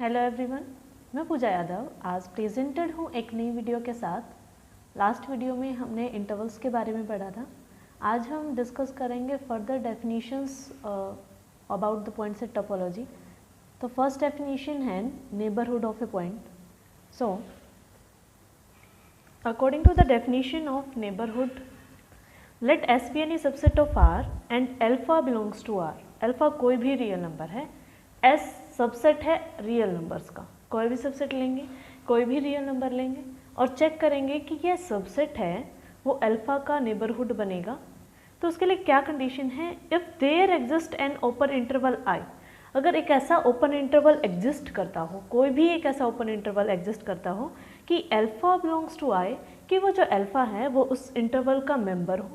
Hello everyone, मैं पूजा यादव आज presented हूँ एक नई वीडियो के साथ। लास्ट वीडियो में हमने इंटरवल्स के बारे में पढ़ा था। आज हम डिस्कस करेंगे further definitions about the points in topology. तो फर्स्ट डेफिनेशन है neighbourhood of a point. So according to the definition of neighbourhood, let S be any subset of R and alpha belongs to R. Alpha कोई भी real number है, S subset है real numbers का। कोई भी subset लेंगे, कोई भी रियल नंबर लेंगे और चेक करेंगे कि ये सबसेट है वो अल्फा का नेबरहुड बनेगा। तो उसके लिए क्या कंडीशन है? If there exist an open interval I. अगर एक ऐसा ओपन इंटरवल एग्जिस्ट करता हो, कोई भी एक ऐसा ओपन इंटरवल एग्जिस्ट करता हो कि अल्फा बिलोंग्स टू आई, कि वो जो अल्फा है वो उस इंटरवल का मेंबर हो,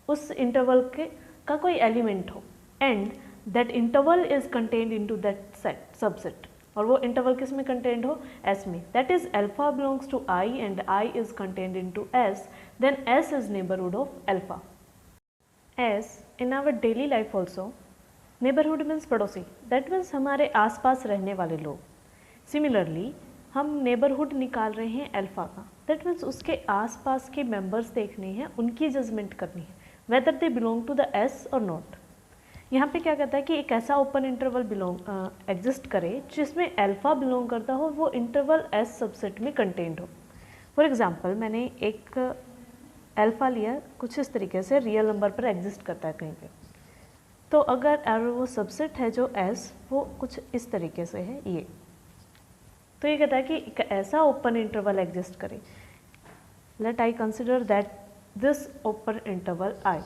उस इंटरवल का कोई एलिमेंट हो, and that interval is contained into that set subset, और वो इंटरवल किस में कंटेन्ड हो? एस में। That is alpha belongs to I and I is contained into S, then S is neighbourhood of alpha. As in our daily life also, neighbourhood means पड़ोसी, that means हमारे आसपास रहने वाले लोग। सिमिलरली हम neighbourhood निकाल रहे हैं अल्फा का, दैट मीन्स उसके आसपास के मेंबर्स देखने हैं, उनकी जजमेंट करनी है whether they belong to the S और नॉट। यहाँ पे क्या कहता है कि एक ऐसा ओपन इंटरवल एग्जिस्ट करे जिसमें अल्फा बिलोंग करता हो, वो इंटरवल एस सबसेट में कंटेन्ड हो। फॉर एग्जांपल मैंने एक अल्फा लिया, कुछ इस तरीके से रियल नंबर पर एग्जिस्ट करता है कहीं पे। तो अगर वो सबसेट है जो एस, वो कुछ इस तरीके से है ये, तो ये कहता है कि एक ऐसा ओपन इंटरवल एग्जिस्ट करे। Let I consider that this open interval I.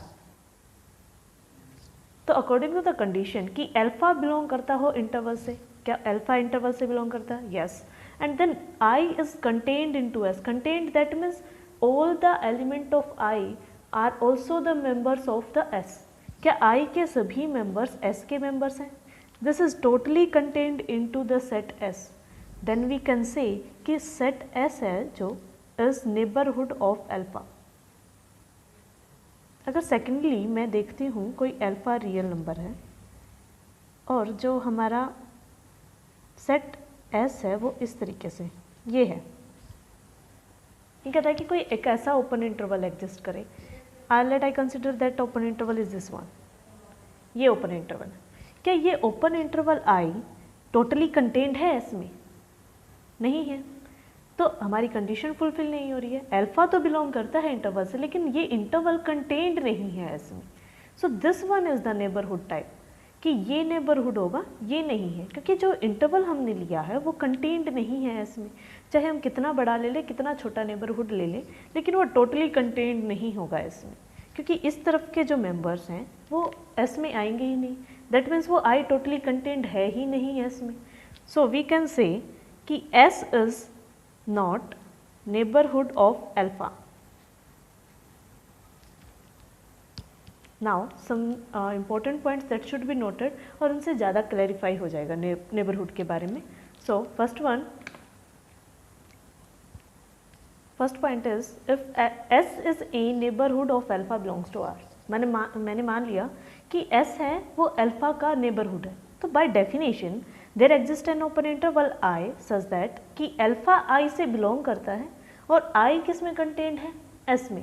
तो अकॉर्डिंग टू द कंडीशन कि अल्फा बिलोंग करता हो इंटरवल से, क्या अल्फा इंटरवल से बिलोंग करता है? Yes. And then I is contained into S. Contained that means all the element of I are also the members of the S. क्या I के सभी मेंबर्स एस के मेंबर्स हैं? This is totally contained into the set S. Then we can say कि set S है जो is neighbourhood of alpha. अगर secondly मैं देखती हूँ कोई अल्फा रियल नंबर है और जो हमारा सेट एस है वो इस तरीके से ये है, ये कहता है कि कोई एक ऐसा ओपन इंटरवल एग्जिस्ट करे। Let I consider that open interval is this one. ये ओपन इंटरवल, क्या ये open interval I totally contained है एस में? नहीं है, तो हमारी कंडीशन फुलफिल नहीं हो रही है। अल्फा तो बिलोंग करता है इंटरवल से, लेकिन ये इंटरवल कंटेन्ड नहीं है एस में। So this one is the neighbourhood type, कि ये नेबरहुड होगा, ये नहीं है, क्योंकि जो इंटरवल हमने लिया है वो कंटेन्ड नहीं है एस में। चाहे हम कितना बड़ा ले लें, कितना छोटा नेबरहुड ले लें, लेकिन वो टोटली कंटेन्ड नहीं होगा एस में, क्योंकि इस तरफ के जो मेंबर्स हैं वो एस में आएंगे ही नहीं। दैट मीन्स वो आई टोटली कंटेन्ड है ही नहीं एस में। सो वी कैन से कि S is not neighborhood of alpha. Now some important points that should be noted, और उनसे ज़्यादा clarify हो जाएगा neighborhood के बारे में. So first point is if S is a neighborhood of alpha belongs to R. मैंने मान लिया कि S है वो अल्फा का neighborhood है, तो by definition there exist an open interval I such that कि अल्फा आई से बिलोंग करता है और आई किस में कंटेन्ड है? एस में।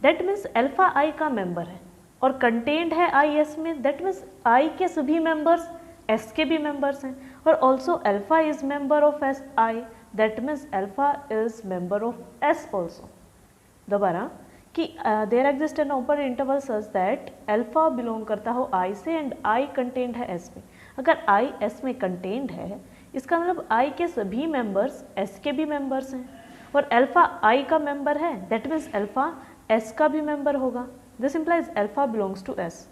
दैट मीन्स अल्फा आई का मेंबर है और कंटेन्ड है आई एस में। दैट मीन्स आई के सभी मेंबर्स एस के भी मेंबर्स हैं, और also alpha is member of S I. That means alpha is member of S also. दोबारा कि there exist an open interval such that alpha belong करता हो आई से एंड आई कंटेन्ड है एस में। अगर आई एस में कंटेन्ड है, इसका मतलब आई के सभी मेंबर्स एस के भी मेंबर्स हैं, और अल्फा आई का मेंबर है, दैट मीन्स अल्फा एस का भी मेंबर होगा। This implies alpha belongs to S.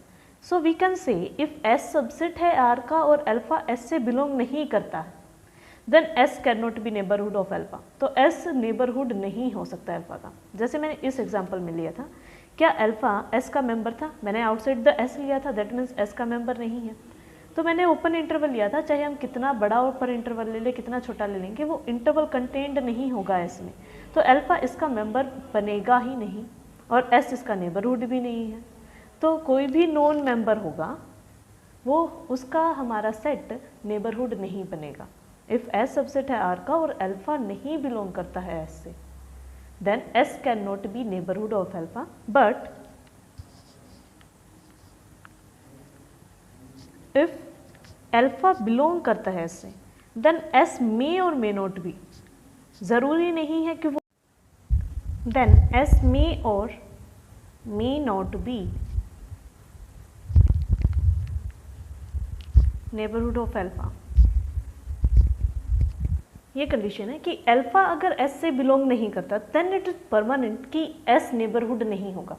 So we can say if S subset है आर का और अल्फा एस से बिलोंग नहीं करता है, then S can not be neighbourhood of alpha. तो एस नेबरहुड नहीं हो सकता अल्फा का। जैसे मैंने इस एग्जाम्पल में लिया था, क्या अल्फा एस का मेंबर था? मैंने आउटसाइड द एस लिया था, दैट मीन्स एस का मेंबर नहीं है। तो मैंने ओपन इंटरवल लिया था, चाहे हम कितना बड़ा ओपन इंटरवल ले लें, कितना छोटा ले लेंगे, वो इंटरवल कंटेन्ड नहीं होगा एस में, तो अल्फा इसका मेंबर बनेगा ही नहीं और एस इसका नेबरहुड भी नहीं है। तो कोई भी नॉन मेंबर होगा वो उसका हमारा सेट नेबरहुड नहीं बनेगा। इफ एस सबसेट है आर का और अल्फा नहीं बिलोंग करता है एस से, then S can not be neighbourhood of alpha, but if alpha belong करता है एस से, देन एस मे और मे नॉट बी, ज़रूरी नहीं है कि वो, देन एस मे और may not be neighbourhood of alpha. ये कंडीशन है कि अल्फा अगर एस से बिलोंग नहीं करता, देन इट इज परमानेंट कि एस नेबरहुड नहीं होगा,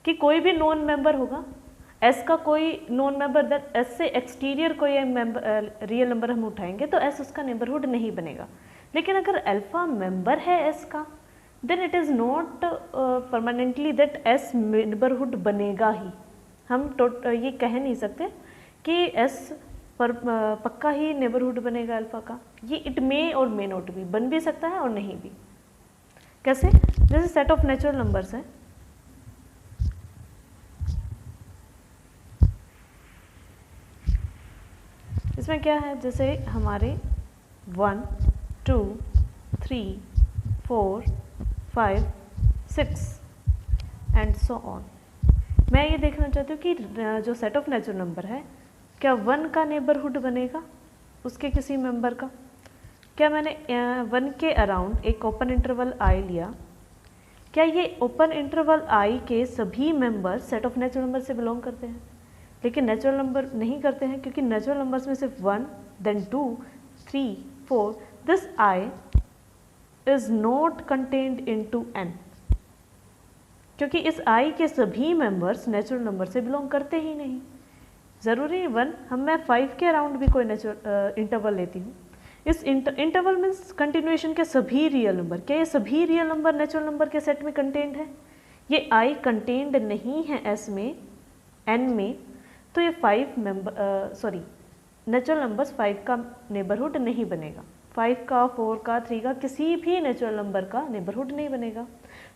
कि कोई भी नॉन मेंबर होगा एस का, कोई नॉन मेंबर, देन एस से एक्सटीरियर कोई मेंबर रियल नंबर हम उठाएंगे तो एस उसका नेबरहुड नहीं बनेगा। लेकिन अगर अल्फा मेंबर है एस का, then it is not permanently that S neighbourhood बनेगा ही। हम ये कह नहीं सकते कि एस पर पक्का ही नेबरहुड बनेगा अल्फा का। ये इट मे और मे नॉट भी, बन भी सकता है और नहीं भी। कैसे? जैसे सेट ऑफ नेचुरल नंबर्स है, इसमें क्या है, जैसे हमारे 1 2 3 4 5 6 एंड सो ऑन। मैं ये देखना चाहती हूँ कि जो सेट ऑफ नेचुरल नंबर है, क्या 1 का नेबरहुड बनेगा उसके किसी मेंबर का? क्या मैंने 1 के अराउंड एक ओपन इंटरवल आई लिया, क्या ये ओपन इंटरवल आई के सभी member set of natural number से बिलोंग करते हैं? लेकिन नेचुरल नंबर नहीं करते हैं, क्योंकि नेचुरल नंबर्स में सिर्फ 1 then 2 3 4, this I is not contained into n, क्योंकि इस आई के सभी मेंबर्स नेचुरल नंबर से बिलोंग करते ही नहीं। ज़रूरी 1, मैं 5 के अराउंड भी कोई नेचुरल इंटरवल लेती हूँ, इस इंटरवल मीन्स कंटिन्यूएशन के सभी रियल नंबर, क्या ये सभी रियल नंबर नेचुरल नंबर के सेट में कंटेन्ड है? ये आई कंटेन्ड नहीं है एस में, एन में, तो ये 5 नेचुरल नंबर्स 5 का नेबरहुड नहीं बनेगा। 5 का, 4 का, 3 का, किसी भी नेचुरल नंबर का नेबरहुड नहीं बनेगा।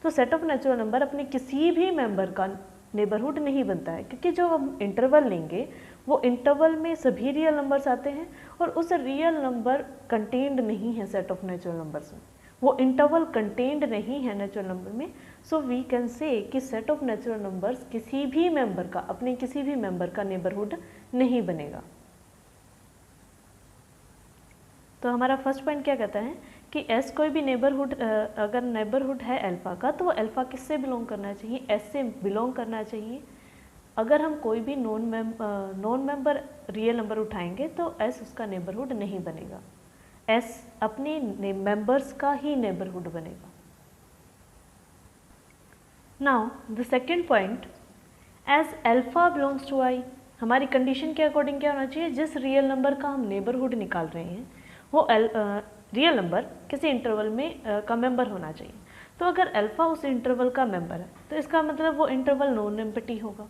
तो सेट ऑफ नेचुरल नंबर अपने किसी भी मेंबर का नेबरहुड नहीं बनता है, क्योंकि जो हम इंटरवल लेंगे वो इंटरवल में सभी रियल नंबर्स आते हैं और उस रियल नंबर कंटेन्ड नहीं है सेट ऑफ नेचुरल नंबर्स में, वो इंटरवल कंटेन्ड नहीं है नेचुरल नंबर में। सो वी कैन से कि सेट ऑफ नेचुरल नंबर्स किसी भी मेंबर का, अपने किसी भी मेंबर का नेबरहुड नहीं बनेगा। तो हमारा फर्स्ट पॉइंट क्या कहता है कि एस कोई भी नेबरहुड, अगर नेबरहुड है अल्फा का, तो वो अल्फा किससे बिलोंग करना चाहिए? एस से बिलोंग करना चाहिए। अगर हम कोई भी नॉन मेंबर रियल नंबर उठाएंगे तो एस उसका नेबरहुड नहीं बनेगा, एस अपने मेंबर्स का ही नेबरहुड बनेगा। Now the second point, as alpha belongs to I, हमारी कंडीशन के अकॉर्डिंग क्या होना चाहिए? जिस रियल नंबर का हम नेबरहुड निकाल रहे हैं वो रियल नंबर किसी इंटरवल में का मेंबर होना चाहिए। तो अगर अल्फा उस इंटरवल का मेंबर है तो इसका मतलब वो इंटरवल नॉन एम्प्टी होगा।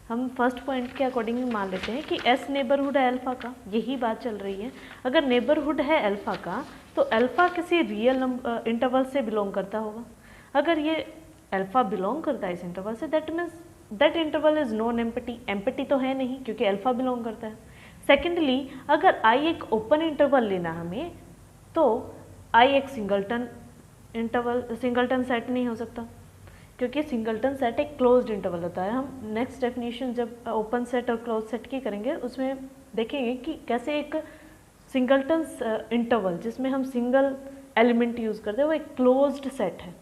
हम फर्स्ट पॉइंट के अकॉर्डिंग मान लेते हैं कि एस नेबरहुड है अल्फा का, यही बात चल रही है। अगर नेबरहुड है अल्फा का तो अल्फा किसी रियल इंटरवल से बिलोंग करता होगा। अगर ये अल्फा बिलोंग करता है इस इंटरवल से, that means that interval is non empty, empty तो है नहीं क्योंकि अल्फा बिलोंग करता है। सेकेंडली, अगर आई एक ओपन इंटरवल लेना हमें, तो आई एक सिंगलटन इंटरवल, सिंगलटन सेट नहीं हो सकता, क्योंकि सिंगलटन सेट एक क्लोज्ड इंटरवल होता है। हम नेक्स्ट डेफिनेशन जब ओपन सेट और क्लोज सेट की करेंगे उसमें देखेंगे कि कैसे एक सिंगलटन इंटरवल जिसमें हम सिंगल एलिमेंट यूज़ करते हैं वो एक क्लोज्ड सेट है।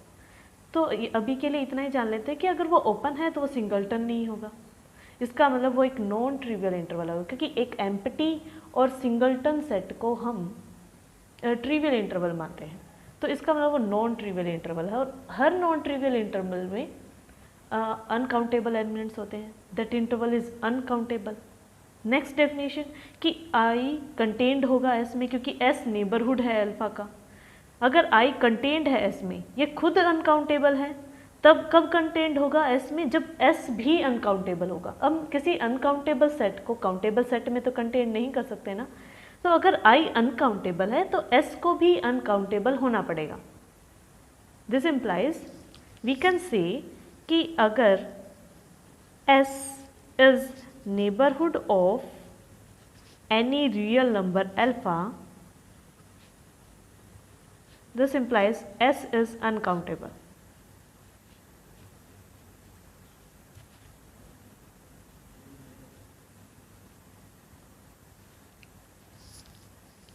तो अभी के लिए इतना ही जान लेते हैं कि अगर वो ओपन है तो वो सिंगलटन नहीं होगा, इसका मतलब वो एक नॉन ट्रिवियल इंटरवल होगा, क्योंकि एक एम्प्टी और सिंगलटन सेट को हम ट्रिवियल इंटरवल मानते हैं। तो इसका मतलब वो नॉन ट्रिवियल इंटरवल है, और हर नॉन ट्रिवियल इंटरवल में अनकाउंटेबल एलिमेंट्स होते हैं, that interval is uncountable. Next definition कि आई कंटेन्ड होगा एस में, क्योंकि एस नेबरहुड है अल्फा का। अगर आई कंटेन्ड है एस में, ये खुद अनकाउंटेबल है, तब कब कंटेन्ड होगा एस में? जब एस भी अनकाउंटेबल होगा। अब किसी अनकाउंटेबल सेट को काउंटेबल सेट में तो कंटेन नहीं कर सकते ना, तो अगर आई अनकाउंटेबल है तो एस को भी अनकाउंटेबल होना पड़ेगा। This implies we can say कि अगर S is neighbourhood of any real number alpha, This implies S is uncountable.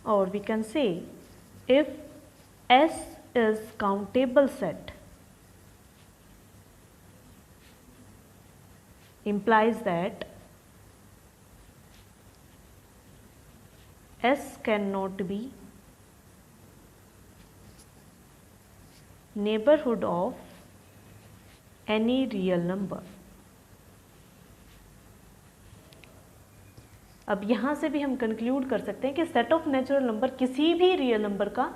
Or we can say if S is countable set implies that S cannot be neighborhood of any real number. अब यहाँ से भी हम conclude कर सकते हैं कि set of natural number किसी भी रियल नंबर का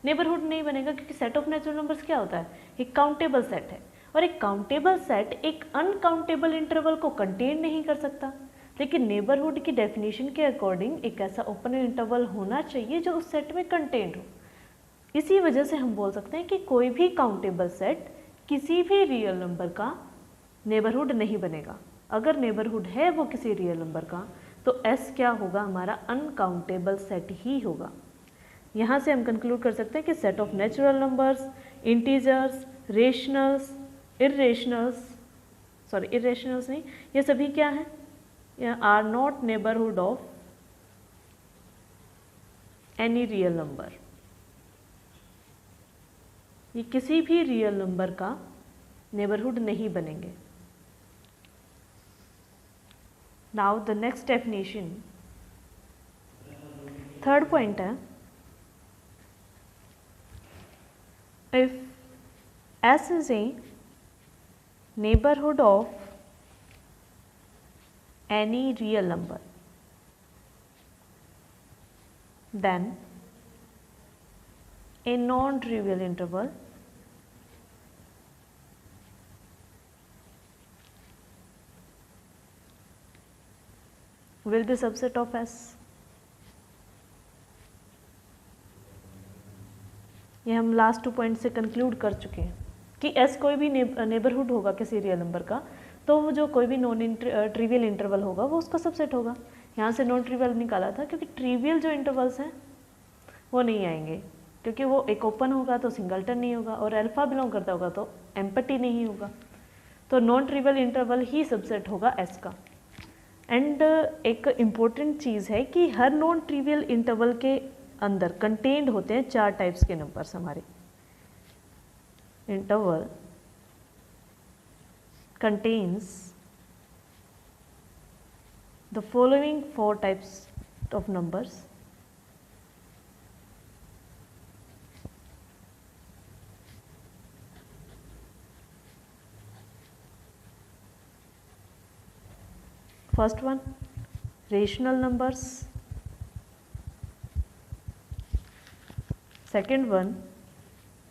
नेबरहुड नहीं बनेगा, क्योंकि सेट ऑफ नेचुरल नंबर्स क्या होता है, एक काउंटेबल सेट है, और एक काउंटेबल सेट एक अनकाउंटेबल इंटरवल को कंटेन नहीं कर सकता। लेकिन नेबरहुड की डेफिनेशन के अकॉर्डिंग एक ऐसा ओपन इंटरवल होना चाहिए जो उस सेट में कंटेन्ड हो। इसी वजह से हम बोल सकते हैं कि कोई भी काउंटेबल सेट किसी भी रियल नंबर का नेबरहुड नहीं बनेगा। अगर नेबरहुड है वो किसी रियल नंबर का, तो S क्या होगा, हमारा अनकाउंटेबल सेट ही होगा। यहाँ से हम कंक्लूड कर सकते हैं कि set of natural numbers, integers, rationals, irrationals नहीं, ये सभी क्या है, are not neighbourhood of any real number. ये किसी भी रियल नंबर का नेबरहुड नहीं बनेंगे। Now the next definition, third point है, if S is a neighborhood of any real number, then a non-trivial interval will be subset of S। ये हम last 2 point से कंक्लूड कर चुके हैं कि S कोई भी नेबरहुड होगा किसी रियल नंबर का, तो वो जो कोई भी नॉन ट्रिवियल इंटरवल होगा वो उसका सबसेट होगा। यहाँ से नॉन ट्रिवियल निकाला था क्योंकि ट्रिवियल जो इंटरवल्स हैं वो नहीं आएंगे, क्योंकि वो एक ओपन होगा तो सिंगलटन नहीं होगा, और अल्फा बिलोंग करता होगा तो एम्पटी नहीं होगा, तो नॉन ट्रिवियल इंटरवल ही सबसेट होगा S का। एंड एक इम्पोर्टेंट चीज़ है कि हर नॉन ट्रिवियल इंटरवल के अंदर कंटेन्ड होते हैं 4 टाइप्स के नंबर्स हमारे। Interval contains the following 4 types of numbers. First one, rational numbers. Second one,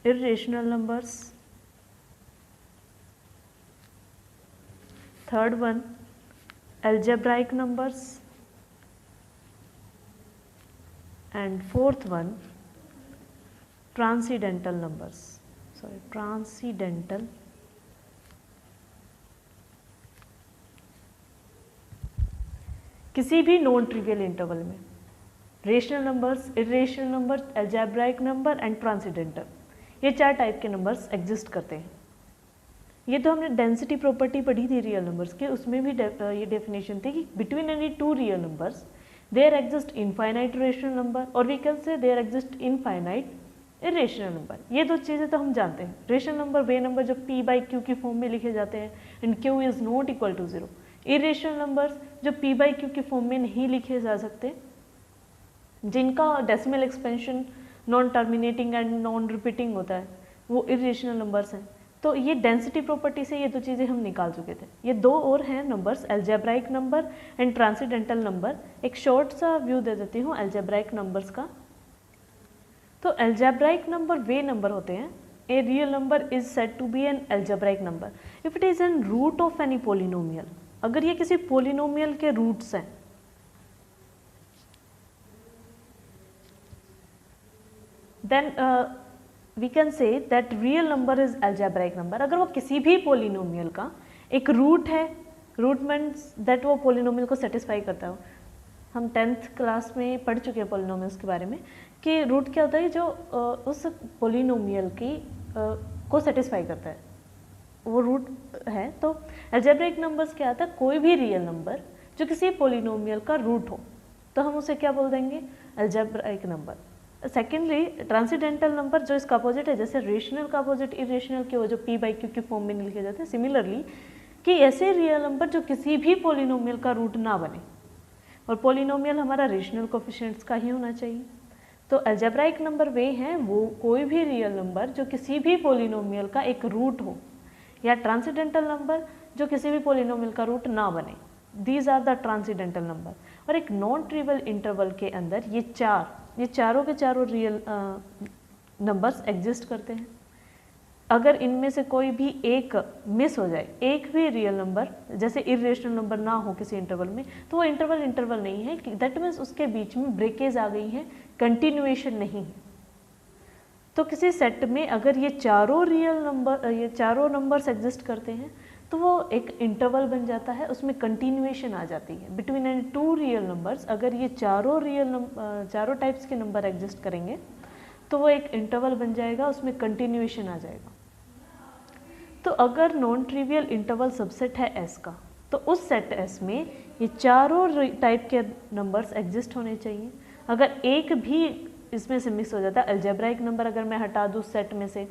irrational numbers. Third one, algebraic numbers. And fourth one, transcendental numbers. Transcendental किसी भी non trivial interval में rational numbers, irrational numbers, algebraic number and transcendental, ये 4 type के numbers exist करते हैं। ये तो हमने डेंसिटी प्रॉपर्टी पढ़ी थी रियल नंबर्स की, उसमें भी ये डेफिनेशन थी कि between any 2 real numbers there exist infinite rational number और we can say there exist infinite irrational number. ये 2 चीज़ें तो हम जानते हैं। रेशनल नंबर वे नंबर जो p/q की फॉर्म में लिखे जाते हैं and q is not equal to 0। Irrational numbers जो p/q की फॉर्म में नहीं लिखे जा सकते, जिनका decimal expansion non terminating and non repeating होता है, वो इरेशनल नंबर्स हैं। तो ये डेंसिटी प्रॉपर्टी से ये 2 चीज़ें हम निकाल चुके थे। ये 2 और हैं numbers, algebraic number and transcendental number. एक शॉर्ट सा व्यू दे देती हूँ अलजेब्राइक नंबर्स का। तो अलजेब्राइक नंबर वे नंबर होते हैं, a real number is said to be an algebraic number if it is an root of any polynomial. अगर ये किसी पोलिनोमियल के रूट्स हैं, then we can say that real number is algebraic number। अगर वो किसी भी पोलिनोमियल का एक रूट है, रूट मीन्स दैट वो पोलिनोमियल को सेटिस्फाई करता है। हम 10th क्लास में पढ़ चुके हैं पॉलिनोमियल्स के बारे में कि रूट क्या होता है जो उस पॉलिनोमियल की को सेटिस्फाई करता है, वो रूट है। तो अलजेब्रिक नंबर्स क्या आता है, कोई भी रियल नंबर जो किसी पॉलिनोमियल का रूट हो तो हम उसे क्या बोल देंगे, algebraic number. Secondly transcendental number जो इसका अपोजिट है, जैसे रेशनल का अपोजिट इरेशनल के वो जो p बाई क्यू के फॉर्म में लिखे जाते हैं, सिमिलरली कि ऐसे रियल नंबर जो किसी भी पॉलिनोमियल का रूट ना बने, और पॉलिनोमियल हमारा रेशनल कोफिशिएंट्स का ही होना चाहिए। तो अलजेब्राइक नंबर वे हैं वो कोई भी रियल नंबर जो किसी भी पॉलिनोमियल का एक रूट हो, या ट्रांसीडेंटल नंबर जो किसी भी पॉलिनोमियल का रूट ना बने, these are the transcendental number. और एक नॉन ट्रिवियल इंटरवल के अंदर ये चारों के चारों रियल नंबर्स एग्जिस्ट करते हैं। अगर इनमें से कोई भी एक मिस हो जाए, एक भी रियल नंबर जैसे इरेशनल नंबर ना हो किसी इंटरवल में, तो वो इंटरवल नहीं है, दैट मीन्स उसके बीच में ब्रेकेज आ गई है, कंटिन्यूएशन नहीं है। तो किसी सेट में अगर ये चारों नंबर्स एग्जिस्ट करते हैं तो वो एक इंटरवल बन जाता है, उसमें कंटिन्यूएशन आ जाती है between any two real numbers. अगर ये चारों टाइप्स के नंबर एग्जिस्ट करेंगे तो वो एक इंटरवल बन जाएगा, उसमें कंटिन्यूएशन आ जाएगा। तो अगर नॉन ट्रिवियल इंटरवल सबसेट है S का, तो उस सेट S में ये चारों टाइप के नंबर्स एग्जिस्ट होने चाहिए। अगर एक भी इसमें से मिस हो जाता है, अलजेब्राइक नंबर अगर मैं हटा दूँ सेट में से,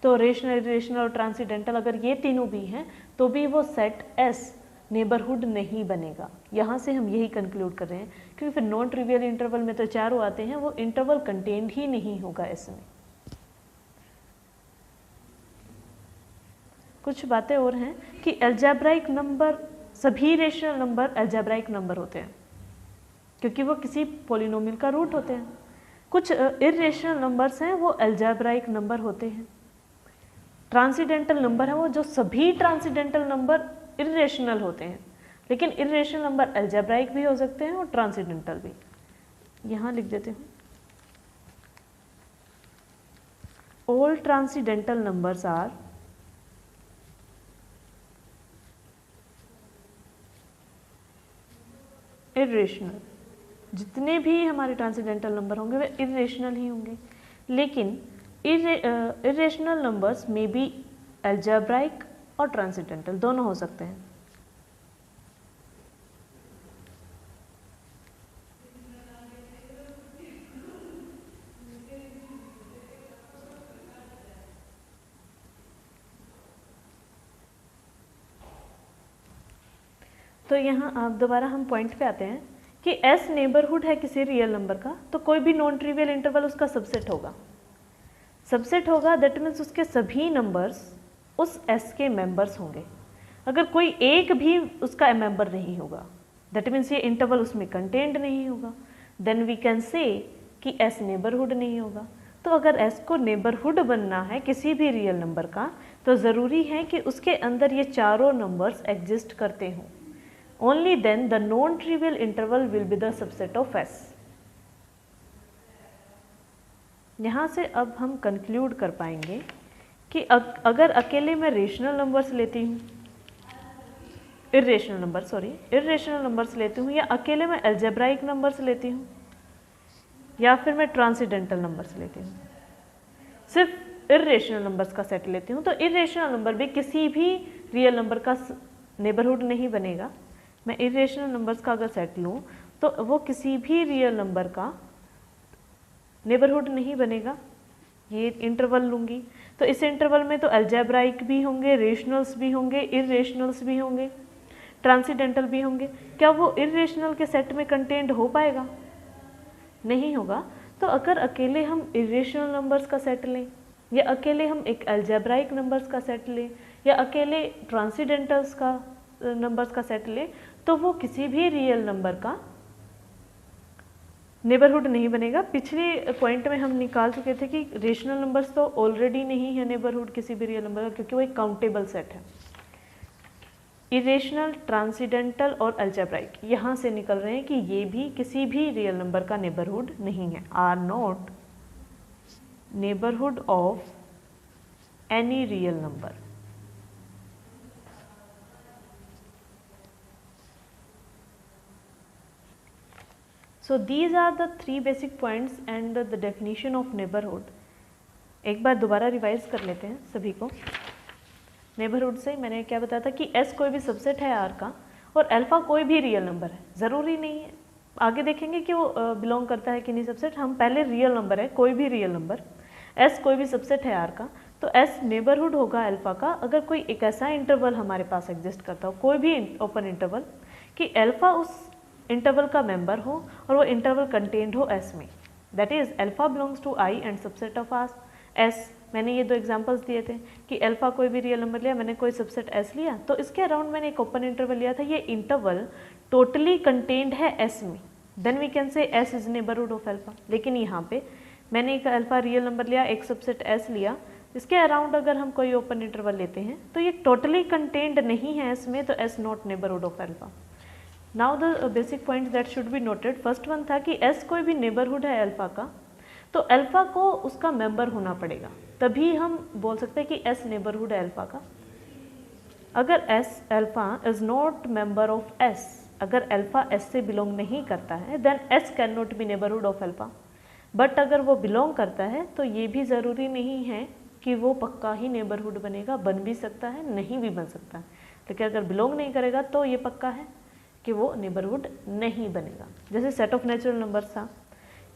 तो रेशनल, इरेशनल और ट्रांसीडेंटल अगर ये तीनों भी हैं तो भी वो सेट S नेबरहुड नहीं बनेगा। यहाँ से हम यही कंक्लूड कर रहे हैं, क्योंकि फिर नॉन ट्रिवियल इंटरवल में तो चारों आते हैं, वो इंटरवल कंटेन्ड ही नहीं होगा इसमें। कुछ बातें और हैं कि अलजेब्राइक नंबर, सभी रेशनल नंबर अलजेब्राइक नंबर होते हैं क्योंकि वो किसी पॉलिनोमियल का रूट होते हैं। कुछ इरेशनल नंबर्स हैं वो अलजेब्राइक नंबर होते हैं। ट्रांसीडेंटल नंबर है वो जो सभी ट्रांसीडेंटल नंबर इरेशनल होते हैं, लेकिन इरेशनल नंबर अलजेब्राइक भी हो सकते हैं और ट्रांसीडेंटल भी। यहाँ लिख देते हूँ, all transcendental numbers are irrational. जितने भी हमारे ट्रांसीडेंटल नंबर होंगे वे इरेशनल ही होंगे, लेकिन इरेशनल नंबर्स में भी अलजेब्राइक और ट्रांसीडेंटल दोनों हो सकते हैं। तो यहाँ आप दोबारा हम पॉइंट पे आते हैं कि S नेबरहुड है किसी रियल नंबर का, तो कोई भी नॉन ट्रिवियल इंटरवल उसका सबसेट होगा, दैट मीन्स उसके सभी नंबर्स उस S के मेंबर्स होंगे। अगर कोई एक भी उसका मेंबर नहीं होगा, दैट मीन्स ये इंटरवल उसमें कंटेंड नहीं होगा, देन वी कैन से कि S नेबरहुड नहीं होगा। तो अगर S को नेबरहुड बनना है किसी भी रियल नंबर का, तो ज़रूरी है कि उसके अंदर ये चारों नंबर्स एग्जिस्ट करते हों। Only then the non-trivial interval will be the subset of S। यहाँ से अब हम कंक्लूड कर पाएंगे कि अगर अकेले मैं रेशनल नंबर्स लेती हूँ, इरेशनल नंबर्स लेती हूँ, या अकेले मैं अलजेब्राइक नंबर्स लेती हूँ, या फिर मैं ट्रांसीडेंटल नंबर्स लेती हूँ, सिर्फ इरेशनल नंबर्स का सेट लेती हूँ, तो इरेशनल नंबर भी किसी भी रियल नंबर का नेबरहुड नहीं बनेगा। मैं इरेशनल नंबर्स का अगर सेट लूँ तो वो किसी भी रियल नंबर का नेबरहुड नहीं बनेगा। ये इंटरवल लूँगी तो इस इंटरवल में तो अलजेब्राइक भी होंगे, रेशनल्स भी होंगे, इरेशनल्स भी होंगे, ट्रांसीडेंटल भी होंगे। क्या वो इरेशनल के सेट में कंटेंड हो पाएगा? नहीं होगा। तो अगर अकेले हम इरेशनल नंबर्स का सेट लें, या अकेले हम एक अलजेब्राइक नंबर्स का सेट लें, या अकेले ट्रांसीडेंटल्स का नंबर्स का सेट लें, तो वो किसी भी रियल नंबर का नेबरहुड नहीं बनेगा। पिछले पॉइंट में हम निकाल चुके थे कि रेशनल नंबर्स तो ऑलरेडी नहीं है नेबरहुड किसी भी रियल नंबर का, क्योंकि वो एक काउंटेबल सेट है। इरेशनल, ट्रांसीडेंटल और अलजेब्राइक यहाँ से निकल रहे हैं कि ये भी किसी भी रियल नंबर का नेबरहुड नहीं है, are not neighbourhood of any real number. So these are the three basic points and the definition of neighborhood. एक बार दोबारा रिवाइज कर लेते हैं सभी को। नेबरहुड से मैंने क्या बताया था कि S कोई भी सबसेट है R का और अल्फा कोई भी रियल नंबर है, ज़रूरी नहीं है, आगे देखेंगे कि वो बिलोंग करता है कि नहीं सबसेट। हम पहले रियल नंबर है, कोई भी रियल नंबर, S कोई भी सबसेट है R का, तो S नेबरहुड होगा अल्फा का अगर कोई एक ऐसा इंटरवल हमारे पास एग्जिस्ट करता हो, कोई भी ओपन इंटरवल, कि अल्फा उस इंटरवल का मेंबर हो और वो इंटरवल कंटेन्ड हो S में, that is alpha belongs to I and subset of S। मैंने ये दो एग्जांपल्स दिए थे कि अल्फा कोई भी रियल नंबर लिया, मैंने कोई सबसेट S लिया, तो इसके अराउंड मैंने एक ओपन इंटरवल लिया था, ये इंटरवल टोटली कंटेन्ड है S में, then we can say S is neighbourhood of alpha. लेकिन यहाँ पे मैंने एक अल्फा रियल नंबर लिया, एक सबसेट S लिया, इसके अराउंड अगर हम कोई ओपन इंटरवल लेते हैं तो ये टोटली कंटेन्ड नहीं है S में, तो S not neighbourhood of alpha. Now the basic points that should be noted. First one था कि S कोई भी नेबरहुड है अल्फा का, तो अल्फा को उसका मेंबर होना पड़ेगा, तभी हम बोल सकते हैं कि S नेबरहुड है अल्फा का। अगर S alpha is not member of S, अगर अल्फा S से बिलोंग नहीं करता है, then S can not be neighbourhood of alpha. But अगर वो बिलोंग करता है तो ये भी ज़रूरी नहीं है कि वो पक्का ही नेबरहुड बनेगा, बन भी सकता है, नहीं भी बन सकता है, लेकिन अगर बिलोंग नहीं करेगा तो ये पक्का है कि वो नेबरहुड नहीं बनेगा। जैसे सेट ऑफ नेचुरल नंबर्स था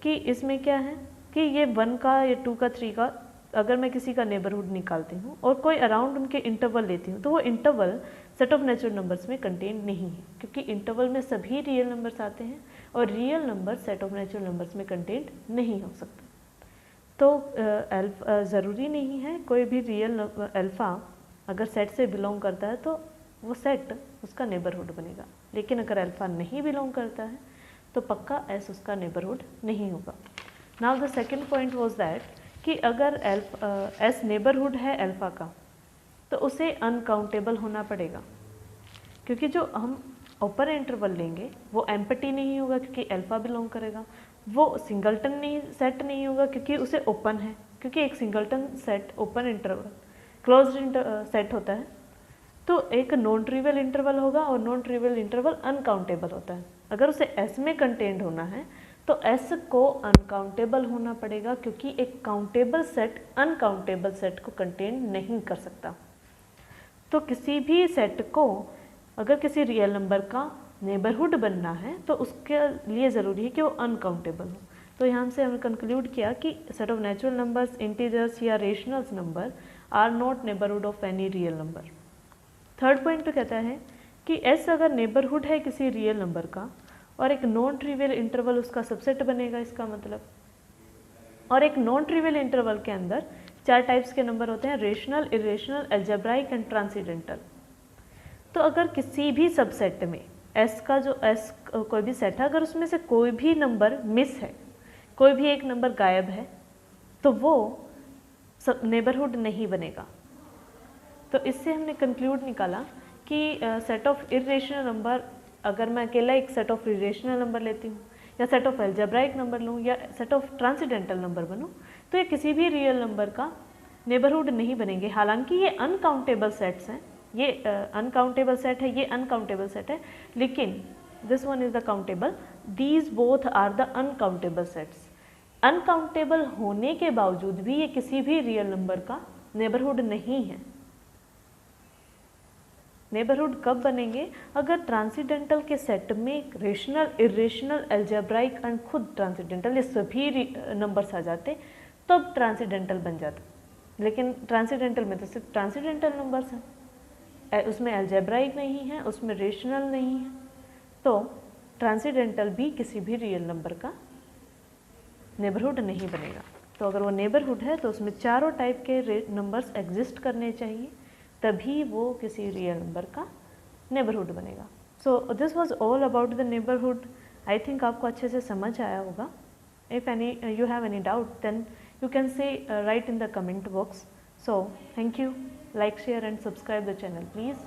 कि इसमें क्या है कि ये 1 का, ये 2 का, 3 का, अगर मैं किसी का नेबरहुड निकालती हूँ और कोई अराउंड उनके इंटरवल लेती हूँ, तो वो interval set of natural numbers में कंटेन नहीं है, क्योंकि इंटरवल में सभी रियल नंबर्स आते हैं और real number set of natural numbers में कंटेन नहीं हो सकता। तो ज़रूरी नहीं है कोई भी रियल अल्फ़ा अगर सेट से बिलोंग करता है तो वो सेट उसका नेबरहुड बनेगा, लेकिन अगर अल्फ़ा नहीं बिलोंग करता है तो पक्का S उसका नेबरहुड नहीं होगा। Now the second point was that कि अगर S नेबरहुड है अल्फ़ा का तो उसे अनकाउंटेबल होना पड़ेगा, क्योंकि जो हम ओपन इंटरवल लेंगे वो एम्प्टी नहीं होगा क्योंकि अल्फ़ा बिलोंग करेगा, वो सिंगलटन नहीं सेट नहीं होगा क्योंकि उसे ओपन है, क्योंकि एक singleton set open interval closed set होता है, तो एक नॉन ट्रिवियल इंटरवल होगा और नॉन ट्रिवियल इंटरवल अनकाउंटेबल होता है। अगर उसे S में कंटेन्ड होना है तो S को अनकाउंटेबल होना पड़ेगा, क्योंकि एक काउंटेबल सेट अनकाउंटेबल सेट को कंटेन नहीं कर सकता। तो किसी भी सेट को अगर किसी रियल नंबर का नेबरहुड बनना है तो उसके लिए ज़रूरी है कि वो अनकाउंटेबल हो। तो यहाँ से हमने कंक्लूड किया कि set of natural numbers, integers या rationals number are not neighbourhood of any real number. Third point पे कहता है कि S अगर नेबरहुड है किसी रियल नंबर का और एक नॉन ट्रिवियल इंटरवल उसका सबसेट बनेगा, इसका मतलब, और एक नॉन ट्रिवियल इंटरवल के अंदर 4 टाइप्स के नंबर होते हैं, rational, irrational, algebraic and transcendental. तो अगर किसी भी सबसेट में S का जो S कोई भी सेट है, अगर उसमें से कोई भी नंबर मिस है, कोई भी एक नंबर गायब है, तो वो नेबरहुड नहीं बनेगा। तो इससे हमने कंक्लूड निकाला कि सेट ऑफ इरेशनल नंबर, अगर मैं अकेला एक सेट ऑफ इरेशनल नंबर लेती हूँ या सेट ऑफ अलजेब्राइक नंबर लूँ या सेट ऑफ ट्रांसीडेंटल नंबर बनूँ, तो ये किसी भी रियल नंबर का नेबरहुड नहीं बनेंगे। हालांकि ये अनकाउंटेबल सेट्स हैं, ये अनकाउंटेबल सेट है, ये अनकाउंटेबल सेट है, लेकिन this one is the countable, these both are the uncountable sets. Uncountable होने के बावजूद भी ये किसी भी रियल नंबर का नेबरहुड नहीं है। नेबरहुड कब बनेंगे? अगर ट्रांसीडेंटल के सेट में रेशनल, इरेशनल, अलजेब्राइक एंड खुद ट्रांसीडेंटल ये सभी नंबर्स आ जाते तब ट्रांसीडेंटल बन जाता। लेकिन ट्रांसीडेंटल में तो सिर्फ ट्रांसीडेंटल नंबर्स हैं, उसमें अलजेब्राइक नहीं है, उसमें रेशनल नहीं है, तो ट्रांसीडेंटल भी किसी भी रियल नंबर का नेबरहुड नहीं बनेगा। तो अगर वो नेबरहुड है तो उसमें चारों टाइप के नंबर्स एग्जिस्ट करने चाहिए, तभी वो किसी रियल नंबर का नेबरहुड बनेगा। So this was all about the neighbourhood. I think आपको अच्छे से समझ आया होगा। If any you have any doubt then you can say write in the comment box. So thank you, like, share and subscribe the channel please.